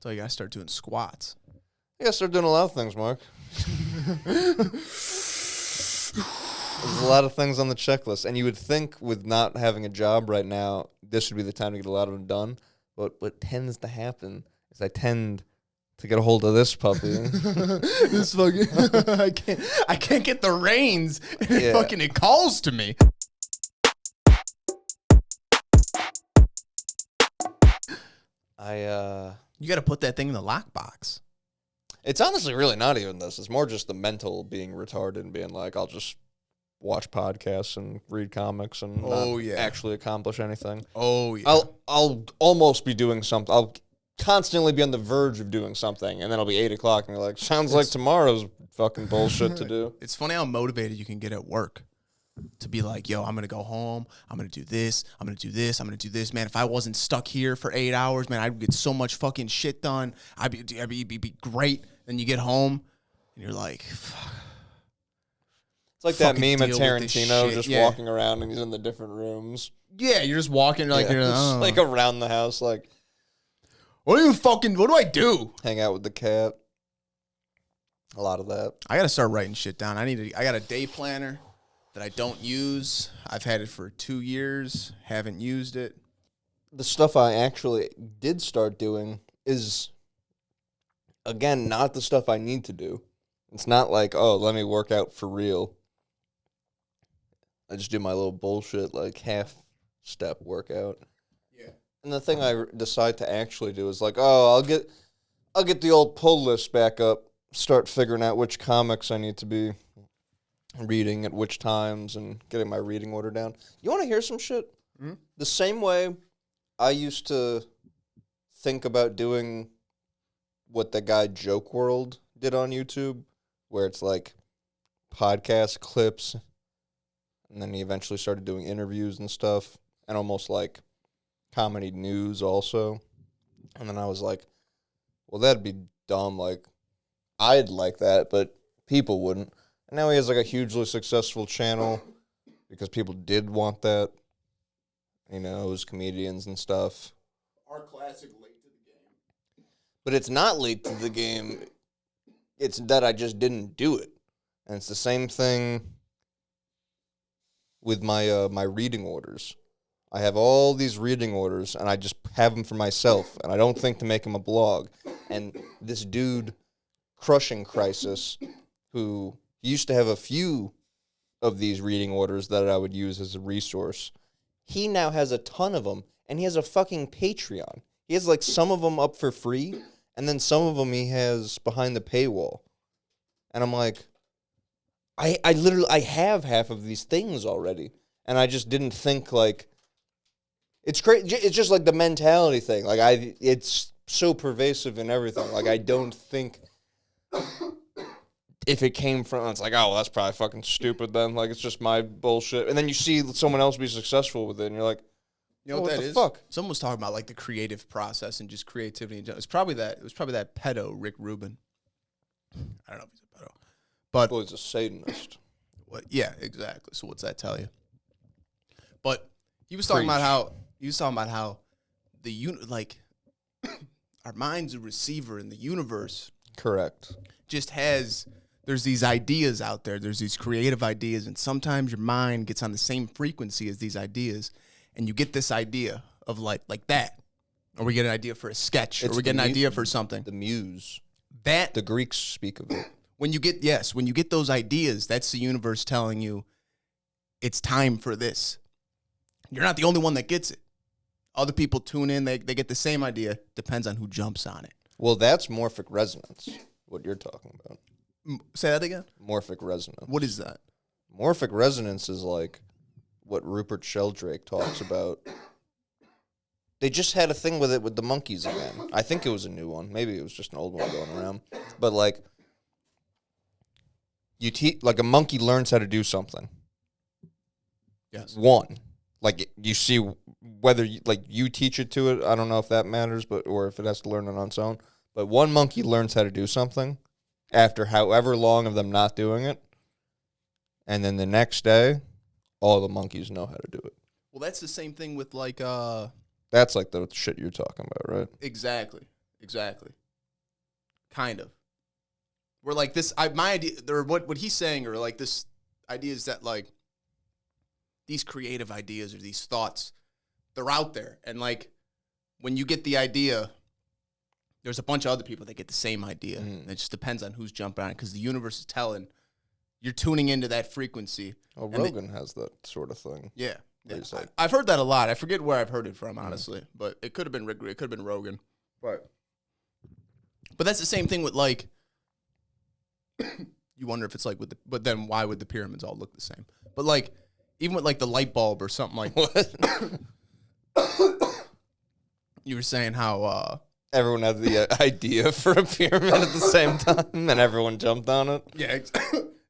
So you gotta start doing squats. You gotta start doing a lot of things, Mark. There's a lot of things on the checklist, and you would think with not having a job right now, this would be the time to get a lot of them done. But what tends to happen is I tend to get a hold of this puppy. This fucking I can't get the reins. Yeah. It calls to me. You got to put that thing in the lockbox. It's honestly really not even this. It's more just the mental being retarded and being like, I'll just watch podcasts and read comics and not actually accomplish anything. Oh yeah. I'll almost be doing something. I'll constantly be on the verge of doing something, and then it'll be 8 o'clock, and you're like, sounds like tomorrow's fucking bullshit to do. It's funny how motivated you can get at work to be like, yo, I'm going to go home. I'm going to do this. I'm going to do this. I'm going to do this. Man, if I wasn't stuck here for 8 hours, man, I'd get so much fucking shit done. I'd be great. Then you get home, and you're like, fuck. It's like that Fucking meme of deal with this Tarantino shit, just yeah. walking around, and he's in the different rooms. Yeah, you're just walking. You're like, Yeah, you're just, oh. like around the house, like What do I do? hang out with the cat. A lot of that. I got to start writing shit down. I got a day planner that I don't use. I've had it for 2 years. Haven't used it. The stuff I actually did start doing is, again, not the stuff I need to do. It's not like, oh, let me work out for real. I just do my little bullshit, like, half-step workout. Yeah. And the thing I decide to actually do is like, oh, I'll get the old pull list back up, start figuring out which comics I need to be reading at which times and getting my reading order down. You want to hear some shit? Mm-hmm. The same way I used to think about doing what the guy Joke World did on YouTube, where it's like podcast clips, and then he eventually started doing interviews and stuff, and almost like comedy news also. And then I was like, well, that'd be dumb. Like, I'd like that, but people wouldn't. And now he has like a hugely successful channel because people did want that. He knows comedians and stuff. Our classic late to the game. But it's not late to the game. It's that I just didn't do it. And it's the same thing with my my reading orders. I have all these reading orders, and I just have them for myself, and I don't think to make them a blog. And this dude, Crushing Crisis, who used to have a few of these reading orders that I would use as a resource, he now has a ton of them, and he has a fucking Patreon. He has like some of them up for free, and then some of them he has behind the paywall. And I'm like, I literally, I have half of these things already, and I just didn't think like, it's crazy. It's just like the mentality thing. Like it's so pervasive in everything. Like I don't think if it came from, it's like, oh, well, that's probably fucking stupid then. Like it's just my bullshit. And then you see someone else be successful with it, and you're like, You know what what the that is? fuck? Someone was talking about like the creative process and just creativity in general. It was probably that pedo, Rick Rubin. I don't know if he's a pedo. But well, he's a Satanist. what, yeah, exactly. So what's that tell you? But he was talking about how the our mind's a receiver in the universe. Correct. Just there's these ideas out there. There's these creative ideas, and sometimes your mind gets on the same frequency as these ideas, and you get this idea of like that, or we get an idea for a sketch, or we get an idea for something. The muse. That The Greeks speak of it. when you get those ideas, that's the universe telling you it's time for this. You're not the only one that gets it. Other people tune in, they get the same idea. Depends on who jumps on it. Well, that's morphic resonance, what you're talking about. Say that again? Morphic resonance. What is that? Morphic resonance is like what Rupert Sheldrake talks about. They just had a thing with it with the monkeys again. I think it was a new one. Maybe it was just an old one going around. But like, like a monkey learns how to do something. Yes. One, like you see whether you teach it to it. I don't know if that matters, or if it has to learn it on its own. But one monkey learns how to do something after however long of them not doing it, and then the next day, all the monkeys know how to do it. Well, that's the same thing with That's like the shit you're talking about, right? exactly. Exactly. Kind of. We're like this. My idea, or what he's saying, or like this idea is that like these creative ideas or these thoughts, they're out there, and like when you get the idea, there's a bunch of other people that get the same idea. It just depends on who's jumping on it, because the universe is telling you're tuning into that frequency. Oh, Rogan has that sort of thing. Yeah. He's like, I've heard that a lot. I forget where I've heard it from, honestly, but it could have been Rick. It could have been Rogan. But that's the same thing with like. You wonder if it's like with the, but then why would the pyramids all look the same? But like, even with like the light bulb or something like what? you were saying how Everyone had the idea for a pyramid at the same time, and everyone jumped on it. yeah,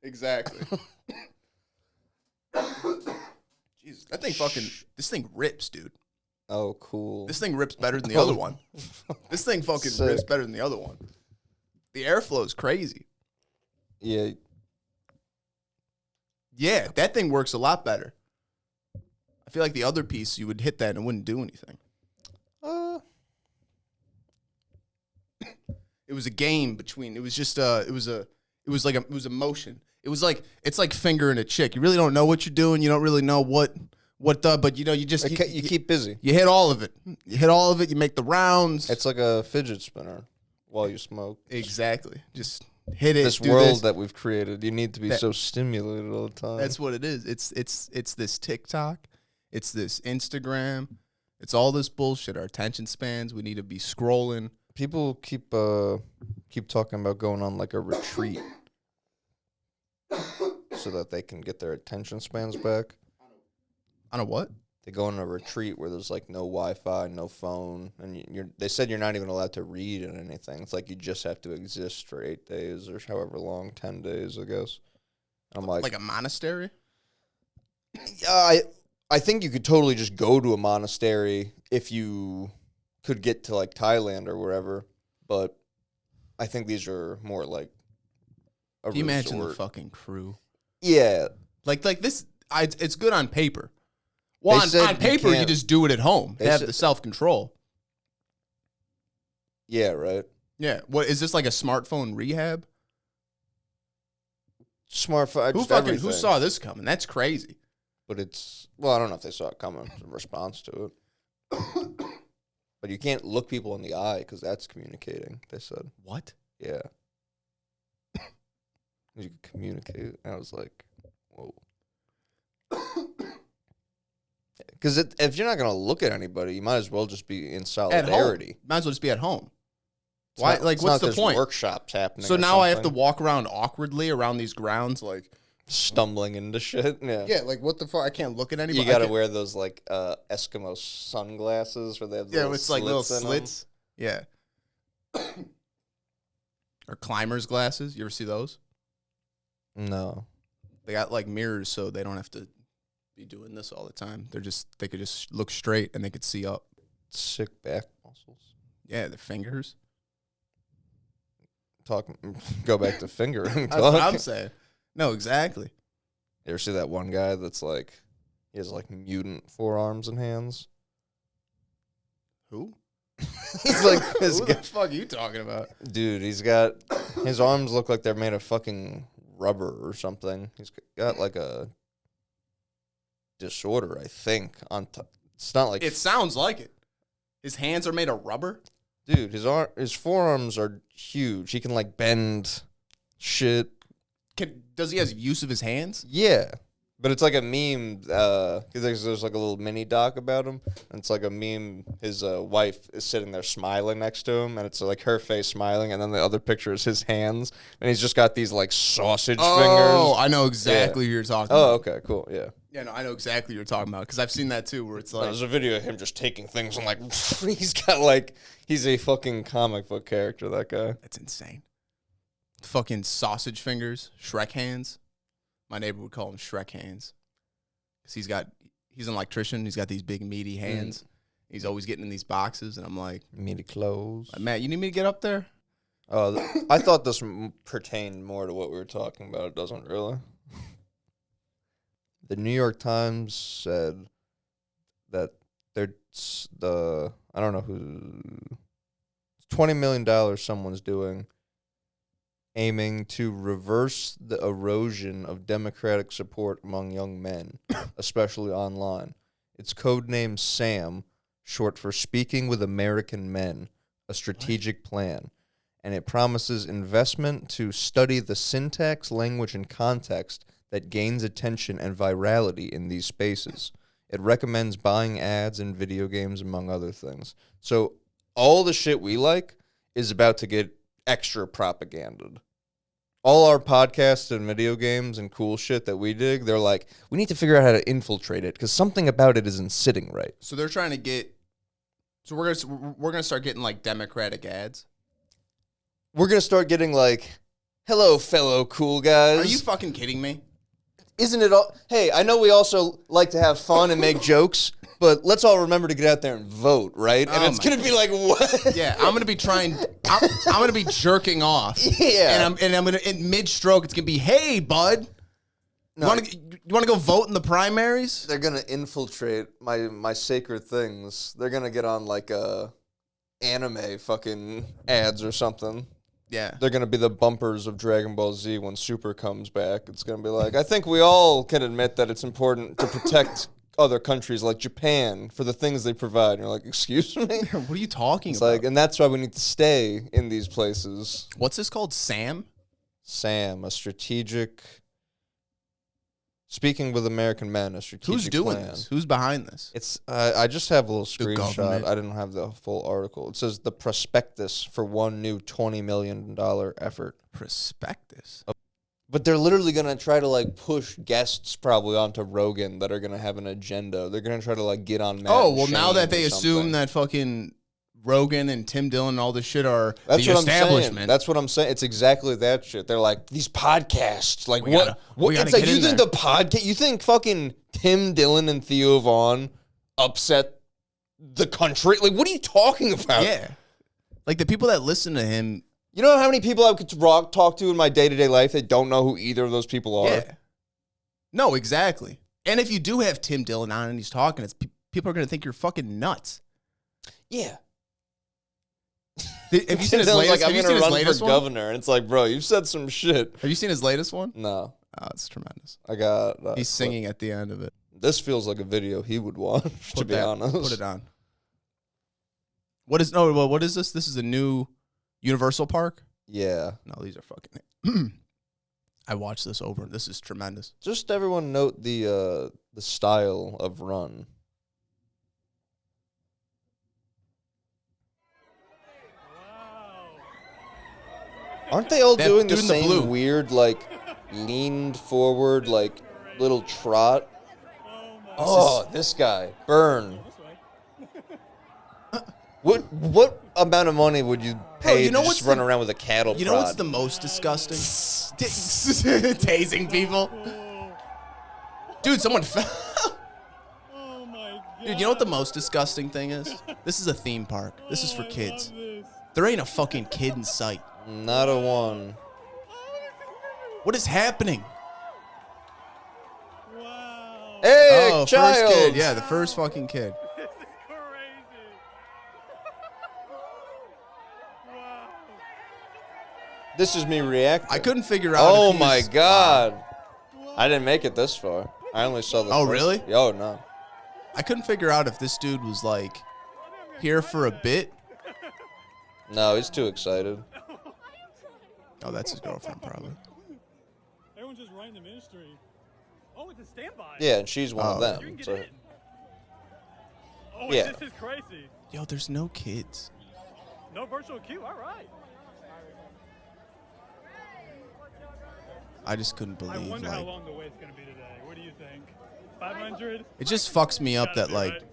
exactly. Jesus, that thing this thing rips, dude. Oh, cool. This thing rips better than the other one. This thing fucking Sick. rips better than the other one. The airflow is crazy. Yeah. Yeah, that thing works a lot better. I feel like the other piece, you would hit that and it wouldn't do anything. It was a game between. It was just it was a motion. It was like, it's like fingering a chick. You really don't know what you're doing. You don't really know what but you know, you just You keep busy. You hit all of it. You hit all of it. You make the rounds. It's like a fidget spinner while you smoke. Exactly. Just hit it. This world that we've created, you need to be so stimulated all the time. That's what it is. It's this TikTok. It's this Instagram. It's all this bullshit. Our attention spans. We need to be scrolling. People keep talking about going on like a retreat so that they can get their attention spans back. On a what? They go on a retreat where there's like no Wi-Fi, no phone, and they said you're not even allowed to read or anything. It's like you just have to exist for 8 days or however long, 10 days, I guess. I'm like a monastery? I think you could totally just go to a monastery if you could get to like Thailand or wherever, but I think these are more like a Can you imagine the resort. fucking crew? Yeah. Like this, it's good on paper. Well, on paper, you just do it at home. They have the self-control. Yeah, right. Yeah. What is this, like a smartphone rehab? Smartphone. Who saw this coming? That's crazy. But I don't know if they saw it coming in response to it. But you can't look people in the eye because that's communicating, they said. What? Yeah. You can communicate. I was like, whoa. Because if you're not going to look at anybody, you might as well just be in solidarity. Might as well just be at home. Why? What's the point? Workshops happening. So now I have to walk around awkwardly around these grounds, like stumbling into shit. Yeah. Yeah, like what the fuck? I can't look at anybody. You got to wear those like Eskimo sunglasses where they have it's like little in slits. Yeah. Or climbers glasses. You ever see those? No. They got like mirrors, so they don't have to be doing this all the time. They could just look straight and they could see up. Sick back muscles. Yeah, their fingers. Go back to fingering. That's what I'm saying. No, exactly. You ever see that one guy that's like, he has like mutant forearms and hands? Who? He's like, Who the fuck are you talking about? Dude, his arms look like they're made of fucking rubber or something. He's got like a disorder, I think. It's not like It sounds like it. His hands are made of rubber? Dude, his forearms are huge. He can like bend shit. Does he have use of his hands? Yeah. But it's like a meme. There's like a little mini doc about him. And it's like a meme. His wife is sitting there smiling next to him. And it's like her face smiling. And then the other picture is his hands. And he's just got these like sausage fingers. Oh, I know exactly who you're talking about. Oh, okay, cool. Yeah. Yeah, no, I know exactly what you're talking about. Because I've seen that too, where it's like. There's a video of him just taking things and like, he's a fucking comic book character, that guy. That's insane. Fucking sausage fingers, Shrek hands. My neighbor would call him Shrek hands. Because he's an electrician. He's got these big, meaty hands. He's always getting in these boxes. And I'm like, meaty clothes. Matt, you need me to get up there? I thought this pertained more to what we were talking about. It doesn't really. The New York Times said that I don't know who $20 million someone's doing, aiming to reverse the erosion of democratic support among young men, especially online. It's codenamed SAM, short for Speaking with American Men, a strategic plan. And it promises investment to study the syntax, language, and context that gains attention and virality in these spaces. It recommends buying ads in video games, among other things. So all the shit we like is about to get extra propaganded. All our podcasts and video games and cool shit that we dig, they're like, we need to figure out how to infiltrate it because something about it isn't sitting right. So they're trying to get. So we're gonna start getting like Democratic ads. We're going to start getting like, hello, fellow cool guys. Are you fucking kidding me? Isn't it all? Hey, I know we also like to have fun and make jokes, but let's all remember to get out there and vote, right? And it's going to be like, what? Yeah, I'm going to be trying. I'm going to be jerking off. Yeah. And I'm going to, in mid-stroke, it's going to be, hey, bud. No. You want to go vote in the primaries? They're going to infiltrate my sacred things. They're going to get on like anime fucking ads or something. Yeah. They're going to be the bumpers of Dragon Ball Z when Super comes back. It's going to be like, I think we all can admit that it's important to protect other countries like Japan for the things they provide. And you're like, excuse me? What are you talking It's about? like, and that's why we need to stay in these places. What's this called? SAM? SAM, a strategic... Speaking with American Men, a strategic Who's doing plan. this? Who's behind this? It's I just have a little The screenshot. government. I didn't have the full article. It says the prospectus for one new $20 million effort. Prospectus. But they're literally going to try to like push guests probably onto Rogan that are going to have an agenda. They're going to try to like get on Matt Oh, and well, now Shane that they or assume something. that fucking Rogan and Tim Dillon and all this shit are That's the what I'm saying. establishment. That's what I'm saying. It's exactly that shit. They're like, these podcasts. Like, We what? gotta It's like, get you in think there. the podcast, you think fucking Tim Dillon and Theo Vaughn upset the country? Like, what are you talking about? Yeah. Like the people that listen to him. You know how many people I could talk to in my day-to-day life that don't know who either of those people are? Yeah. No, exactly. And if you do have Tim Dillon on and he's talking, people are going to think you're fucking nuts. Yeah. Have you seen his Dillon's latest? like, I'm have you going seen to his run latest for one? governor. And it's like, bro, you've said some shit. Have you seen his latest one? No. Oh, it's tremendous. I got... He's singing at the end of it. This feels like a video he would watch, to be honest. Put it on. What is this? This is a new Universal Park? Yeah. No, these are fucking... I watched this over. This is tremendous. Just everyone note the style of run. Aren't they all That doing the dude in the same blue. weird, like, leaned forward, like, little trot? Oh, this guy. Burn. What amount of money would you pay you know to what's just run the- around with a cattle You know what's the prod? most disgusting? Tasing people. Dude, someone fell. Oh my god. Dude, you know what the most disgusting thing is? This is a theme park. This is for kids. There ain't a fucking kid in sight. Not a one. What is happening? Wow. Hey, Oh, child! first kid. Yeah, the first fucking kid. This is crazy. Wow. This is me reacting. I couldn't figure out. Oh if he my was- god. I didn't make it this far. I only saw the Oh, first- really? Oh, no. I couldn't figure out if this dude was like here for a bit. No, he's too excited. Oh, that's his girlfriend probably. Everyone's just right in the ministry. Oh, it's a standby. Yeah, and she's one of Oh. You them. can get So in. Oh, Yeah. this is crazy. Yo, there's no kids. No virtual queue. All right. I just couldn't I believe wonder how like long the wait's going to be today. What do you think? 500? it just fucks me up that like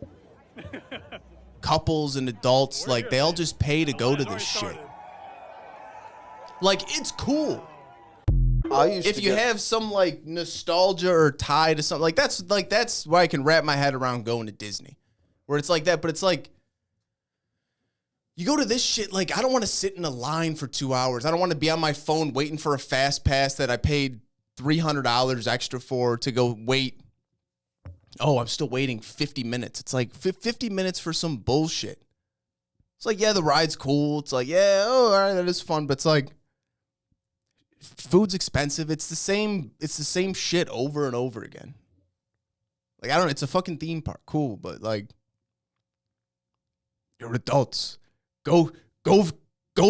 couples and adults like they all just pay to go to this shit. Like it's cool. I used If to you get- have some like nostalgia or tie to something like that's why I can wrap my head around going to Disney. Where it's like that, but it's like you go to this shit, like I don't want to sit in a line for 2 hours. I don't want to be on my phone waiting for a fast pass that I paid $300 extra for to go wait. Oh, I'm still waiting 50 minutes. It's like 50 minutes for some bullshit. It's like, yeah, the ride's cool. It's like, yeah, oh, all right, that is fun. But it's like, food's expensive. It's the same shit over and over again. Like, I don't know. It's a fucking theme park. Cool. But like, you're adults. Go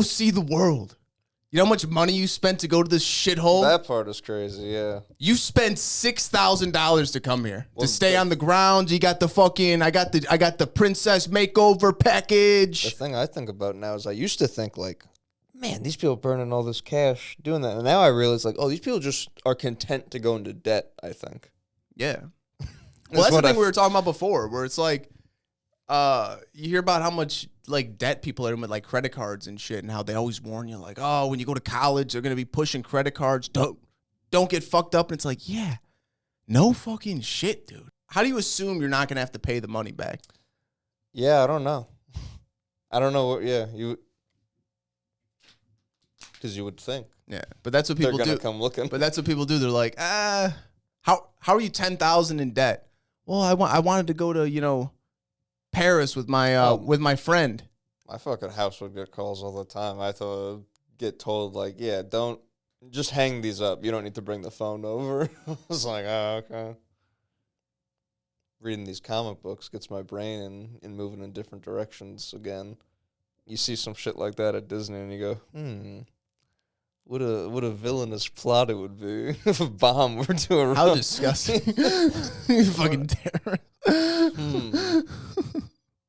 see the world. You know how much money you spent to go to this shithole? That part is crazy, yeah. You spent $6,000 to come here Well, to stay on the grounds. You got the fucking I got the princess makeover package. The thing I think about now is I used to think like, man, these people burning all this cash doing that. And now I realize like, oh, these people just are content to go into debt, I think. Yeah. Well, that's the thing we were talking about before, where it's like, you hear about how much like debt people are in with like credit cards and shit, and how they always warn you like, oh, when you go to college, they're gonna be pushing credit cards. Don't get fucked up. And it's like, yeah, no fucking shit, dude. How do you assume you're not gonna have to pay the money back? Yeah, I don't know. I don't know what. Yeah, because you would think Yeah, but that's what people they're gonna do. come looking. But that's what people do. They're like, how are you 10,000 in debt? Well, I wanted to go to Paris with my friend. My fucking house would get calls all the time. I thought I'd get told like, yeah, don't just hang these up. You don't need to bring the phone over. I was like, oh, okay. Reading these comic books gets my brain in moving in different directions again. You see some shit like that at Disney and you go, what a villainous plot it would be if a bomb were to arrive. How disgusting! You fucking terror.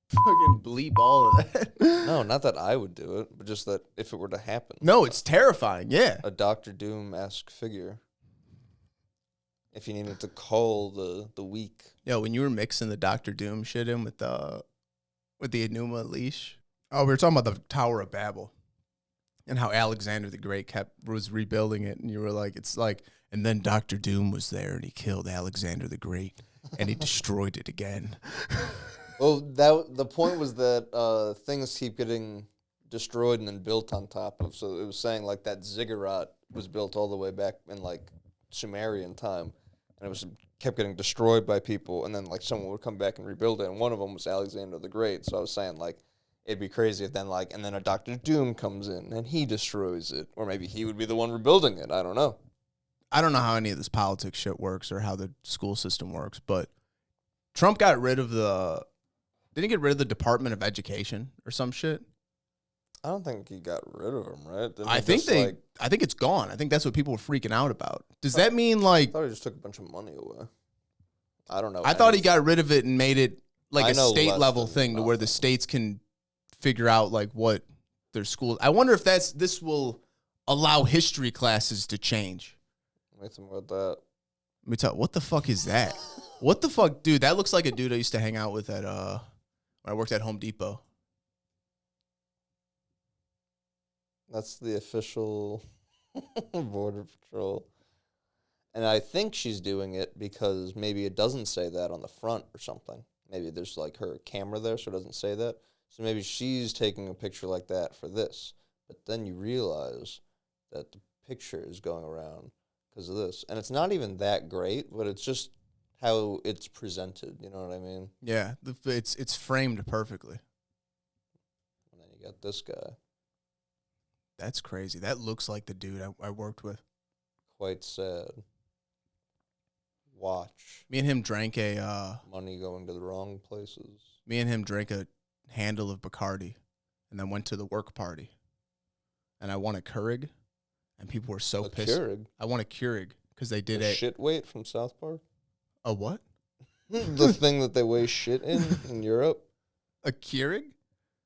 Fucking bleep all of that. No, not that I would do it, but just that if it were to happen. No, it's terrifying. Yeah. A Doctor Doom-esque figure. If you needed to call the weak. Yo, when you were mixing the Doctor Doom shit in with the Enuma leash. Oh, we were talking about the Tower of Babel. And how Alexander the Great was rebuilding it, and you were like, it's like, and then Doctor Doom was there, and he killed Alexander the Great, and he destroyed it again. Well, the point was that things keep getting destroyed and then built on top of. So it was saying like that ziggurat was built all the way back in like Sumerian time, and it was kept getting destroyed by people, and then like someone would come back and rebuild it, and one of them was Alexander the Great. So I was saying like, it'd be crazy if then and then a Doctor Doom comes in and he destroys it. Or maybe he would be the one rebuilding it. I don't know. I don't know how any of this politics shit works or how the school system works, but Trump got rid of didn't he get rid of the Department of Education or some shit? I don't think he got rid of him, right? I think it's gone. I think that's what people were freaking out about. Does that mean like, I thought he just took a bunch of money away. I don't know. I thought he got rid of it and made it like a state level than thing to where the nothing. states can figure out like what their school. I wonder if this will allow history classes to change. Wait some about that. Let me tell you, what the fuck is that? What the fuck, dude? That looks like a dude I used to hang out with at when I worked at Home Depot. That's the official Border Patrol. And I think she's doing it because maybe it doesn't say that on the front or something. Maybe there's like her camera there, so it doesn't say that. So maybe she's taking a picture like that for this. But then you realize that the picture is going around because of this. And it's not even that great, but it's just how it's presented. You know what I mean? Yeah, it's framed perfectly. And then you got this guy. That's crazy. That looks like the dude I worked with. Quite sad. Watch. Me and him drank Money going to the wrong places. Me and him drank a handle of Bacardi, and then went to the work party. And I won a Keurig, and people were so pissed. Keurig? I won a Keurig because they did The a shit weight from South Park? a what? The thing that they weigh shit in Europe? A Keurig?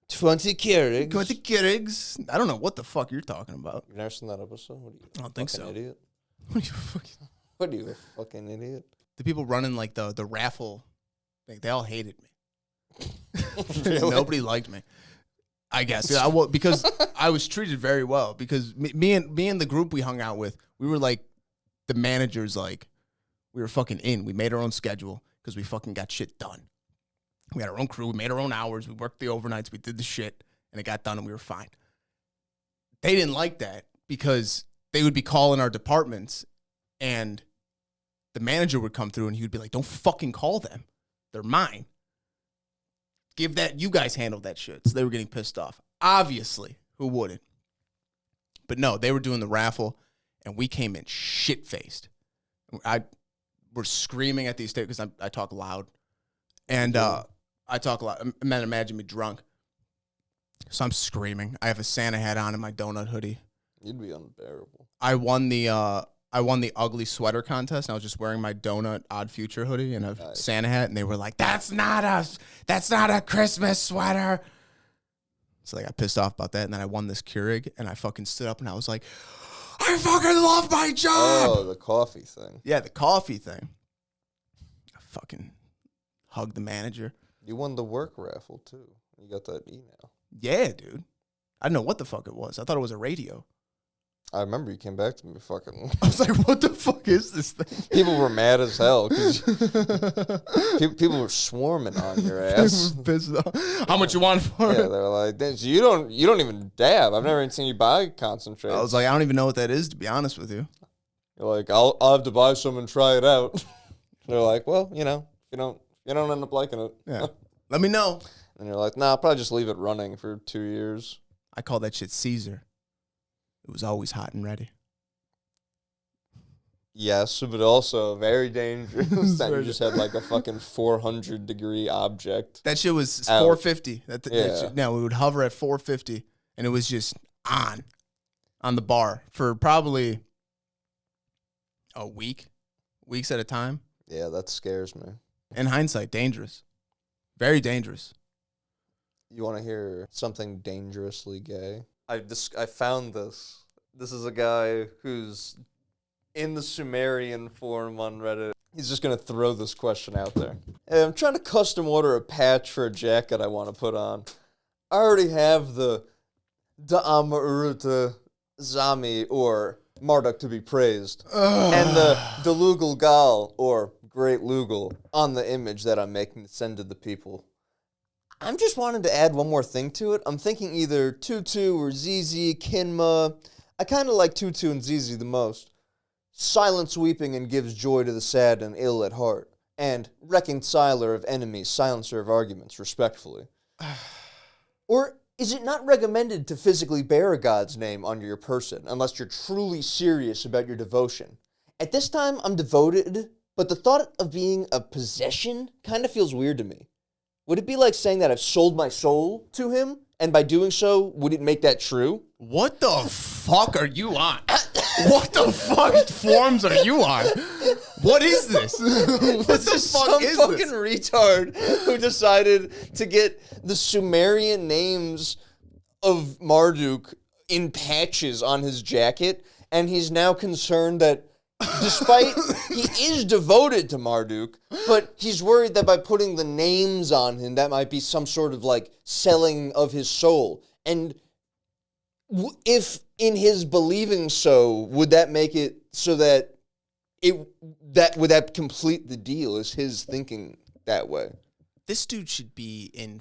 20 Keurigs. Going to Keurigs? I don't know what the fuck you're talking about. You've never seen that episode? What are you, I don't think fucking so. Idiot? What are you fucking? What are you, a fucking idiot? The people running like the raffle thing, they all hated me. Really? Nobody liked me. I guess because I was treated very well. Because me and the group we hung out with, we were like the managers. Like we were fucking in. We made our own schedule because we fucking got shit done. We had our own crew. We made our own hours. We worked the overnights. We did the shit, and it got done, and we were fine. They didn't like that because they would be calling our departments, and the manager would come through, and he would be like, "Don't fucking call them. They're mine." Give that, you guys handled that shit. So they were getting pissed off. Obviously, who wouldn't? But no, they were doing the raffle, and we came in shit-faced. We're screaming at these because I talk loud. And I talk loud. Imagine me drunk. So I'm screaming. I have a Santa hat on and my donut hoodie. You'd be unbearable. I won the ugly sweater contest, and I was just wearing my donut Odd Future hoodie and a Santa hat, and they were like, that's not a Christmas sweater. So they got pissed off about that, and then I won this Keurig, and I fucking stood up, and I was like, I fucking love my job! Oh, the coffee thing. Yeah, the coffee thing. I fucking hugged the manager. You won the work raffle, too. You got that email. Yeah, dude. I didn't know what the fuck it was. I thought it was a radio. I remember you came back to me fucking... I was like, what the fuck is this thing? People were mad as hell because people were swarming on your ass. Pissed off. How much you want for Yeah, it? they're like, you don't even dab. I've never even seen you buy concentrate. I was like, I don't even know what that is, to be honest with you. You're like, I'll have to buy some and try it out. They're like, well, if you don't end up liking it. Yeah. Let me know. And you're like, nah, I'll probably just leave it running for 2 years. I call that shit Caesar. It was always hot and ready. Yes, but also very dangerous. That you just had like a fucking 400-degree object. That shit was Out. 450. That Yeah. shit, no, we would hover at 450, and it was just on the bar for probably a weeks at a time. Yeah, that scares me. In hindsight, dangerous. Very dangerous. You want to hear something dangerously gay? I found this. This is a guy who's in the Sumerian forum on Reddit. He's just going to throw this question out there. Hey, I'm trying to custom order a patch for a jacket I want to put on. I already have the Da'amurta Zami, or Marduk to be praised, and the Delugal Gal, or Great Lugal, on the image that I'm making to send to the people. I'm just wanting to add one more thing to it. I'm thinking either Tutu or ZZ, Kinma. I kind of like Tutu and ZZ the most. Silence weeping and gives joy to the sad and ill at heart. And reconciler of enemies, silencer of arguments, respectfully. Or is it not recommended to physically bear a god's name under your person unless you're truly serious about your devotion? At this time, I'm devoted, but the thought of being a possession kind of feels weird to me. Would it be like saying that I've sold my soul to him, and by doing so, would it make that true? What the fuck are you on? What the fuck forms are you on? What is this? What the fuck Some is fucking this? retard who decided to get the Sumerian names of Marduk in patches on his jacket, and he's now concerned that despite he is devoted to Marduk, but he's worried that by putting the names on him, that might be some sort of like selling of his soul. And if in his believing so, would that make it so that would that complete the deal? Is his thinking that way? This dude should be in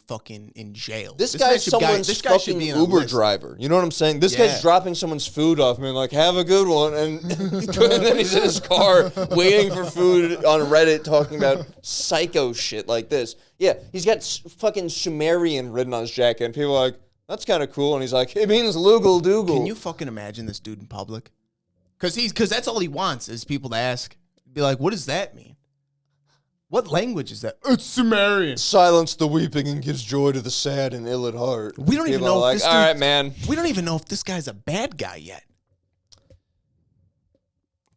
jail. This guy's someone's fucking Uber driver. You know what I'm saying? This guy's dropping someone's food off and being like, have a good one. And then he's in his car waiting for food on Reddit talking about psycho shit like this. Yeah, he's got fucking Sumerian written on his jacket. And people are like, that's kind of cool. And he's like, it means Lugal Doogal. Can you fucking imagine this dude in public? Because that's all he wants is people to ask. Be like, what does that mean? What language is that? It's Sumerian. Silence the weeping and gives joy to the sad and ill at heart. We don't even know if this all right, man. We don't even know if this guy's a bad guy yet.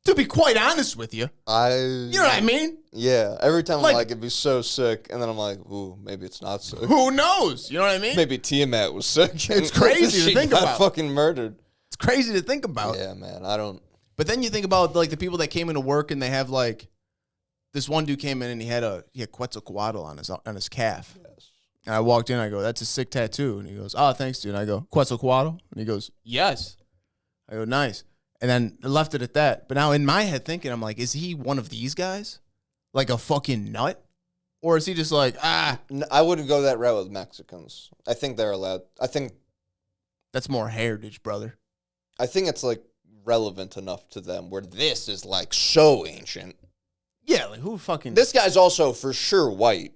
To be quite honest with you. You know what I mean? Yeah. Every time I'm like, it'd be so sick. And then I'm like, ooh, maybe it's not sick. Who knows? You know what I mean? Maybe Tiamat was sick. It's crazy to think She got about. fucking murdered. It's crazy to think about. Yeah, man. I don't. But then you think about like the people that came into work and they have like, this one dude came in and he had Quetzalcoatl on his calf. Yes. And I walked in, I go, that's a sick tattoo. And he goes, oh, thanks, dude. And I go, Quetzalcoatl? And he goes, yes. I go, nice. And then I left it at that. But now in my head thinking, I'm like, is he one of these guys? Like a fucking nut? Or is he just like, I wouldn't go that route with Mexicans. I think they're allowed. that's more heritage, brother. I think it's like relevant enough to them where this is like so ancient. Yeah, like who fucking... This guy's also for sure white.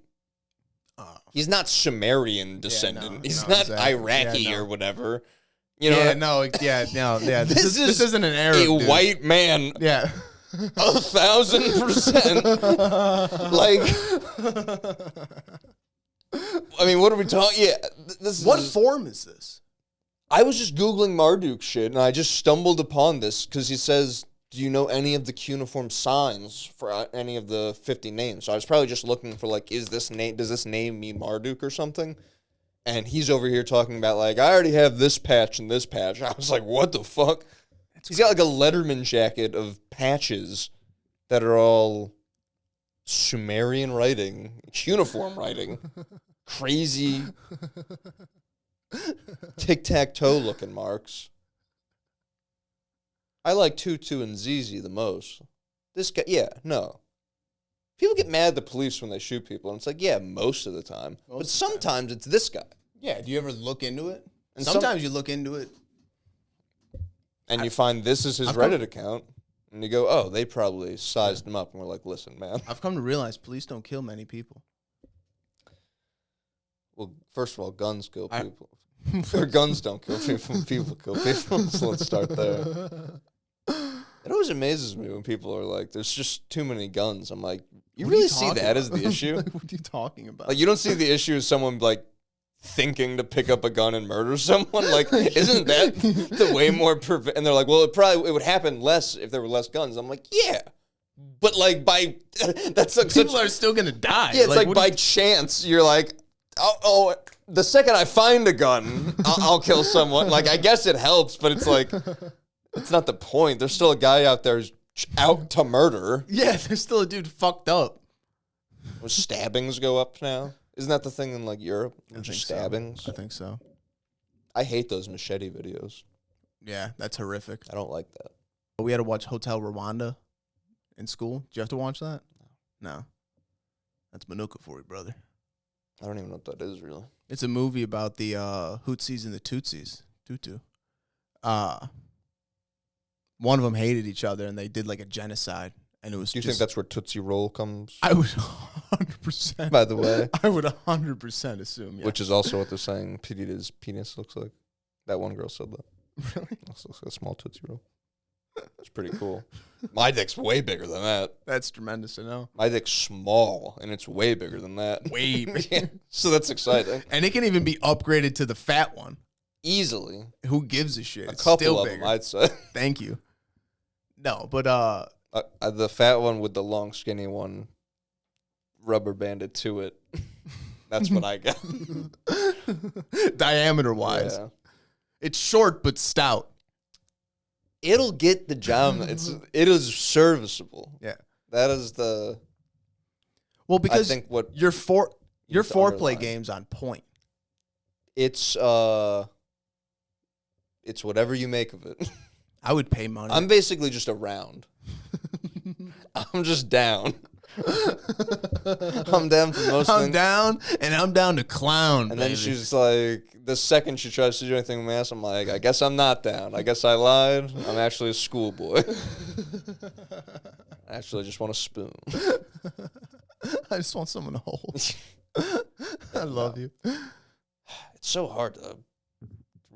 He's not Sumerian descendant. He's no, not exactly. Iraqi Yeah, no. or whatever. You know, Yeah, no, yeah, no, yeah. This isn't an Arab a dude. white man. Yeah. 1,000%. Like, I mean, what are we talking? Yeah, this What is. form is this? I was just Googling Marduk shit, and I just stumbled upon this because he says, do you know any of the cuneiform signs for any of the 50 names? So I was probably just looking for, like, does this name mean Marduk or something? And he's over here talking about, like, I already have this patch and this patch. I was like, what the fuck? He's got, like, a Letterman jacket of patches that are all Sumerian writing, cuneiform writing, crazy tic-tac-toe looking marks. I like Tutu and Zizi the most. This guy, yeah, no. People get mad at the police when they shoot people, and it's like, yeah, most of the time. But sometimes it's this guy. Yeah, do you ever look into it? And Sometimes you look into it. And you find this is his Reddit account, and you go, oh, they probably sized him up, and we're like, listen, man. I've come to realize police don't kill many people. Well, first of all, guns kill people. Or guns don't kill people, people kill people. So let's start there. It always amazes me when people are like, there's just too many guns. I'm like, you What are really you see talking that as about? the issue? Like, what are you talking about? Like, you don't see the issue as someone, like, thinking to pick up a gun and murder someone? Like, isn't that the way more... and they're like, well, it would happen less if there were less guns. I'm like, yeah. But, like, that's like People are still going to die. Yeah, it's like what by do chance, you're like, oh, the second I find a gun, I'll kill someone. Like, I guess it helps, but it's like, it's not the point. There's still a guy out there who's out to murder. Yeah, there's still a dude fucked up. Stabbings go up now. Isn't that the thing in, like, Europe? Just stabbings. I think so. I hate those machete videos. Yeah, that's horrific. I don't like that. We had to watch Hotel Rwanda in school. Did you have to watch that? No. That's Manuka for you, brother. I don't even know what that is, really. It's a movie about the Hootsies and the Tutsis. Tutu. One of them hated each other, and they did like a genocide. And it was. Do you think that's where Tootsie Roll comes? I would 100%. By the way, I would 100% assume. Yeah. which is also what they're saying. Petita's penis looks like. That one girl said that. Really? It looks like a small Tootsie Roll. It's pretty cool. My dick's way bigger than that. That's tremendous to know. My dick's small, and it's way bigger than that. Way bigger. So that's exciting. And it can even be upgraded to the fat one. Easily. Who gives a shit? A It's couple still of bigger. them, I'd say. Thank you. No, but The fat one with the long, skinny one rubber banded to it. That's what I got. diameter wise, Yeah. it's short but stout. It'll get the job. It is serviceable. Yeah. That is the. Well, because I think what your to foreplay underline. game's on point. it's whatever you make of it. I would pay money. I'm basically just around. I'm just down. I'm down for most I'm things. down, and I'm down to clown. And then baby. she's like, the second she tries to do anything with my ass, I'm like, I guess I'm not down. I guess I lied. I'm actually a schoolboy. I actually just want a spoon. I just want someone to hold. I love you. It's so hard to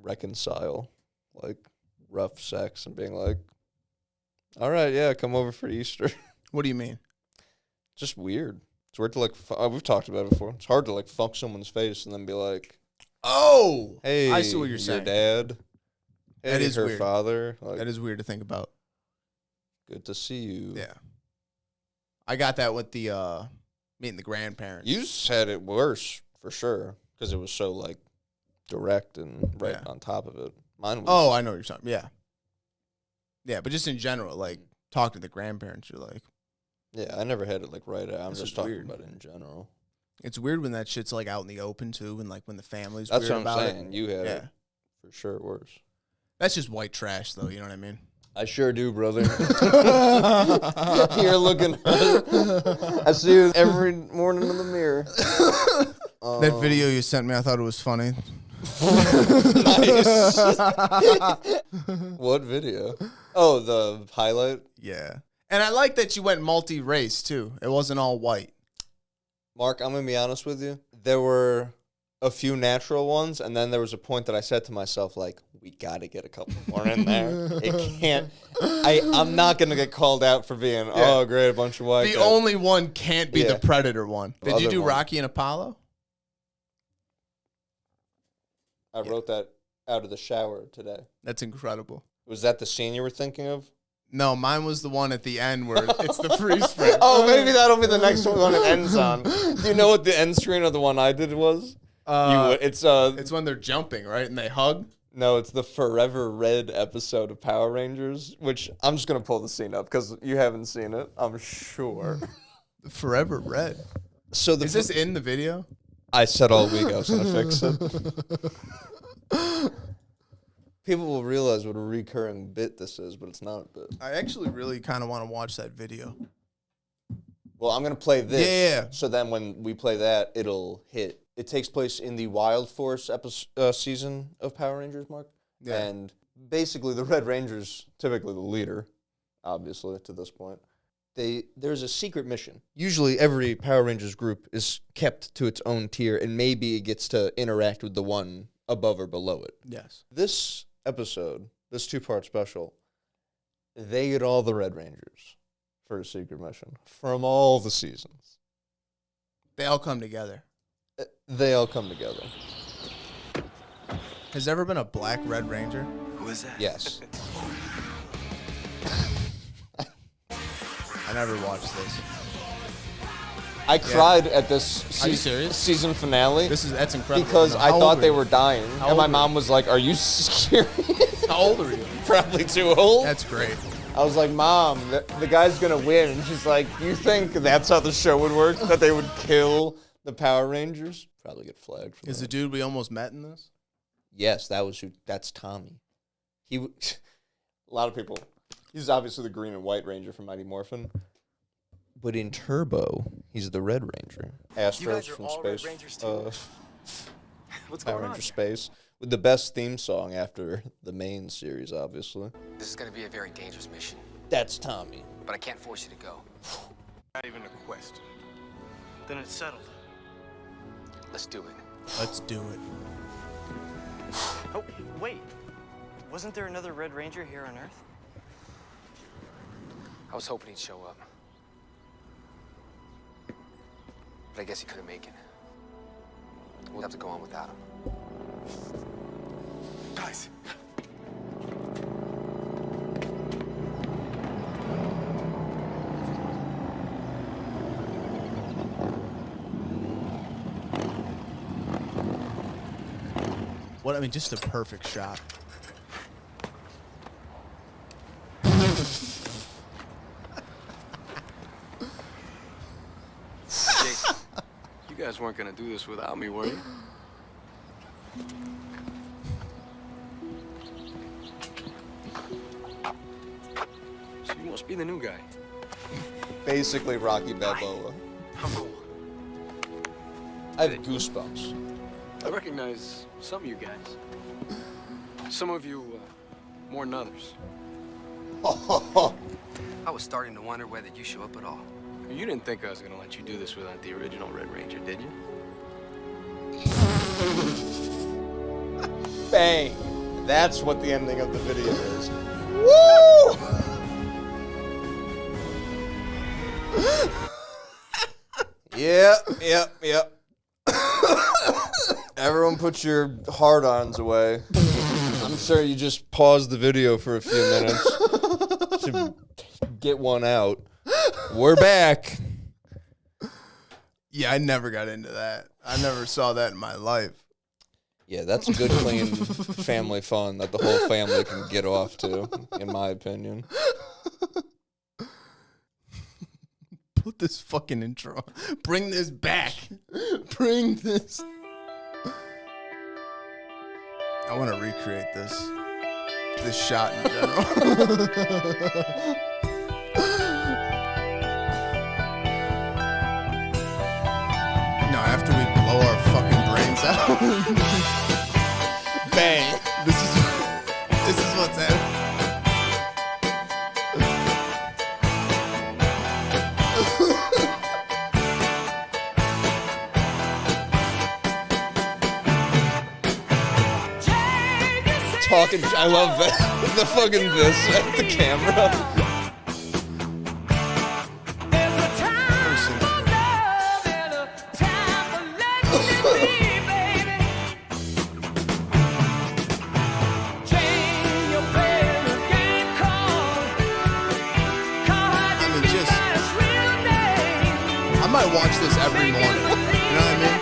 reconcile, like, rough sex and being like, all right, yeah, come over for Easter. What do you mean? Just weird. It's weird to, like, we've talked about it before. It's hard to, like, fuck someone's face and then be like, Oh, hey, I see what you're your saying. dad. Hey, That is her weird. father. Like, That is weird to think about. good to see you. Yeah. I got that with the meeting the grandparents. You said it worse, for sure, because it was so, like, direct and right Yeah. on top of it. Mine was. Oh, I know what you're talking. Yeah. Yeah, but just in general, like, talk to the grandparents, you're like, Yeah, I never had it, like, right out. I'm This just is talking weird. about it in general. it's weird when that shit's, like, out in the open, too, and, like, when the family's That's weird what I'm about saying. it. You had Yeah. it, for sure, worse. That's just white trash, though, you know what I mean? I sure do, brother. You're looking. I see you every morning in the mirror. That video you sent me, I thought it was funny. Nice. What video? Oh, the highlight? Yeah. And I like that you went multi-race, too. It wasn't all white. Mark, I'm going to be honest with you. There were a few natural ones, and then there was a point that I said to myself, like, we got to get a couple more in there. It can't. I'm not going to get called out for being, oh, great, a bunch of white The guys. only one can't be the Predator one. Did you Other do one. Rocky and Apollo? I wrote that out of the shower today. That's incredible. Was that the scene you were thinking of? No, mine was the one at the end where it's the freeze frame. Oh, maybe that'll be the next one it ends on. Do you know what the end screen of the one I did was? It's when they're jumping, right? And they hug. No, it's the Forever Red episode of Power Rangers, which I'm just going to pull the scene up because you haven't seen it, I'm sure. Forever Red. So Is this in the video? I said all week I was going to fix it. People will realize what a recurring bit this is, but it's not a bit. I actually really kind of want to watch that video. Well, I'm going to play this. Yeah. So then when we play that, it'll hit. It takes place in the Wild Force season of Power Rangers, Mark. Yeah. And basically the Red Rangers, typically the leader, obviously, to this point. There's a secret mission. Usually every Power Rangers group is kept to its own tier, and maybe it gets to interact with the one above or below it. Yes. This episode, this 2-part special, they get all the Red Rangers for a secret mission from all the seasons. They all come together. They all come together. Has there ever been a black Red Ranger? Who is that? Yes. I never watched this. I cried at this Are you serious? season finale That's incredible. because No, I how thought old they were were you? dying. How And my old were mom you? was like, are you serious? How old are you? Probably too old. That's great. I was like, Mom, the guy's going to win. And she's like, you think that's how the show would work? That they would kill the Power Rangers? Probably get flagged for Is the that. dude we almost met in this? Yes, that's Tommy. A lot of people, he's obviously the green and white Ranger from Mighty Morphin. But in Turbo, he's the Red Ranger. Astros guys are from all Red space. Rangers too? What's Power going on? Ranger Space. With the best theme song after the main series, obviously. This is gonna be a very dangerous mission, That's Tommy. but I can't force you to go. Not even a question. Then it's settled. Let's do it. Let's do it. Oh, wait. Wasn't there another Red Ranger here on Earth? I was hoping he'd show up. But I guess he couldn't make it. We'll have to go on without him. Guys, What I mean, just a perfect shot. Jason, you guys weren't gonna do this without me, were you? So you must be the new guy. Basically Rocky Balboa. How cool. I have goosebumps. I recognize some of you guys. Some of you more than others. I was starting to wonder whether you show up at all. You didn't think I was gonna let you do this without the original Red Ranger, did you? Bang! That's what the ending of the video is. Woo! Yep. Everyone put your hard-ons away. I'm sure you just paused the video for a few minutes to get one out. We're back. Yeah, I never got into that. I never saw that in my life. Yeah, that's good, clean family fun that the whole family can get off to, in my opinion. Put this fucking intro on. Bring this back. Bring this. I want to recreate this shot in general. No, after we blow our fucking brains out. Bang! This is what's happening. talking. I love that. The fucking this at the camera. I might watch this every morning. You know what I mean?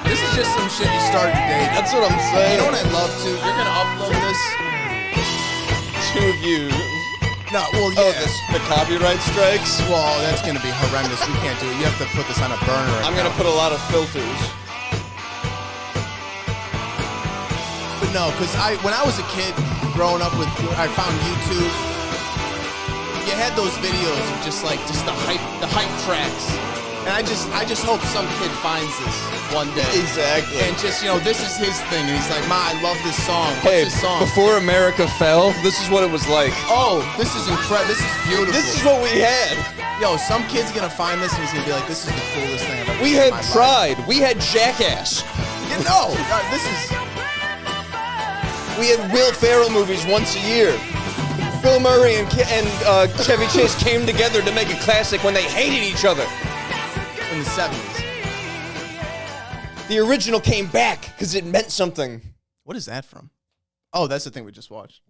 This is just some shit you start your day. That's what I'm saying. You know what I'd love to? You're gonna upload this. 2 views. No, well, Oh, yeah. the copyright strikes. Well, that's gonna be horrendous. We can't do it. You have to put this on a burner. I'm gonna put a lot of filters. But no, because when I was a kid, growing up I found YouTube. You had those videos of just the hype tracks, and I just hope some kid finds this one day. Exactly. And just this is his thing, and he's like, "Ma, I love this song. What's Hey, this song?" before America fell, this is what it was like. Oh, this is incredible. This is beautiful. This is what we had. Yo, some kid's gonna find this and he's gonna be like, "This is the coolest thing I've ever We seen in had my life." Pride. We had Jackass. This is. We had Will Ferrell movies once a year. Bill Murray and Chevy Chase came together to make a classic when they hated each other. In the 70s. The original came back because it meant something. What is that from? Oh, that's the thing we just watched.